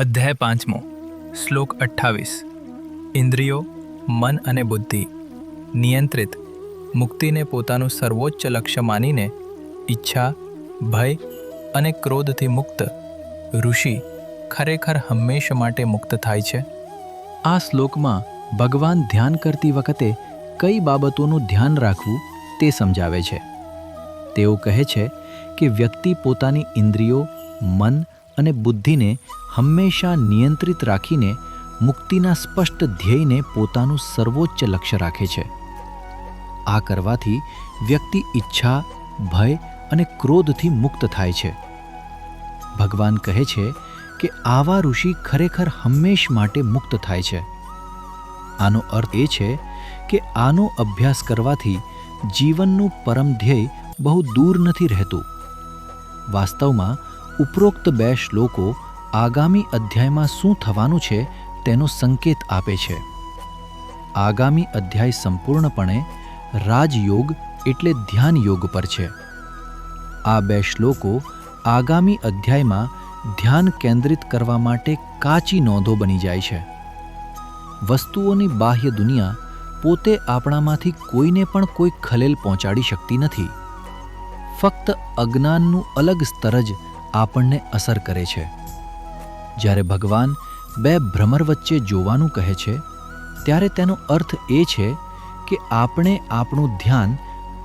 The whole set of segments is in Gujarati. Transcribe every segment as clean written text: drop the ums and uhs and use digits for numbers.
અધ્યાય 5 શ્લોક 28 ઇન્દ્રિયો, મન અને બુદ્ધિ નિયંત્રિત, મુક્તિને પોતાનું સર્વોચ્ચ લક્ષ્ય માનીને ઈચ્છા, ભય અને ક્રોધથી મુક્ત ઋષિ ખરેખર હંમેશા માટે મુક્ત થાય છે. આ શ્લોકમાં ભગવાન ધ્યાન કરતી વખતે કઈ બાબતોનું ધ્યાન રાખવું તે સમજાવે છે. તેઓ કહે છે કે વ્યક્તિ પોતાની ઇન્દ્રિયો, મન અને બુદ્ધિને હંમેશા નિયંત્રિત રાખીને મુક્તિના સ્પષ્ટ ધ્યેયને પોતાનું સર્વોચ્ચ લક્ષ્ય રાખે છે. આ કરવાથી વ્યક્તિ ઈચ્છા, ભય અને ક્રોધથી મુક્ત થાય છે. ભગવાન કહે છે કે આવા ઋષિ ખરેખર હંમેશ માટે મુક્ત થાય છે. આનો અર્થ એ છે કે આનો અભ્યાસ કરવાથી જીવનનું પરમ ધ્યેય બહુ દૂર નથી રહેતું. વાસ્તવમાં ઉપરોક્ત 2 શ્લોકો આગામી અધ્યાયમાં શું થવાનું છે તેનો સંકેત આપે છે. આગામી અધ્યાય સંપૂર્ણપણે રાજયોગ એટલે ધ્યાન યોગ પર છે. આ 2 શ્લોકો આગામી અધ્યાયમાં ધ્યાન કેન્દ્રિત કરવા માટે કાચી નોંધો બની જાય છે. વસ્તુઓની બાહ્ય દુનિયા પોતે આપણામાંથી કોઈને પણ કોઈ ખલેલ પહોંચાડી શકતી નથી. ફક્ત અજ્ઞાનનું અલગ સ્તર જ આપણને અસર કરે છે. જ્યારે ભગવાન 2 ભ્રમર વચ્ચે જોવાનું કહે છે ત્યારે તેનો અર્થ એ છે કે આપણે આપણું ધ્યાન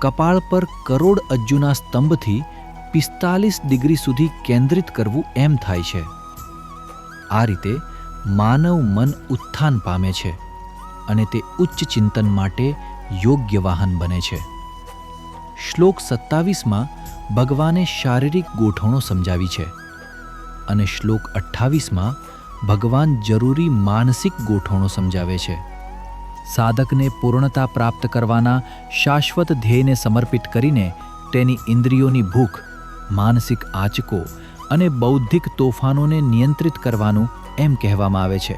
કપાળ પર કરોડઅજ્જુના સ્તંભથી 45 ડિગ્રી સુધી કેન્દ્રિત કરવું એમ થાય છે. આ રીતે માનવ મન ઉત્થાન પામે છે અને તે ઉચ્ચ ચિંતન માટે યોગ્ય વાહન બને છે. શ્લોક 27માં ભગવાને શારીરિક ગોઠવણો સમજાવી છે અને શ્લોક 28માં ભગવાન જરૂરી માનસિક ગોઠવણો સમજાવે છે. સાધકને પૂર્ણતા પ્રાપ્ત કરવાના શાશ્વત ધ્યેયને સમર્પિત કરીને તેની ઇન્દ્રિયોની ભૂખ, માનસિક આંચકો અને બૌદ્ધિક તોફાનોને નિયંત્રિત કરવાનું એમ કહેવામાં આવે છે.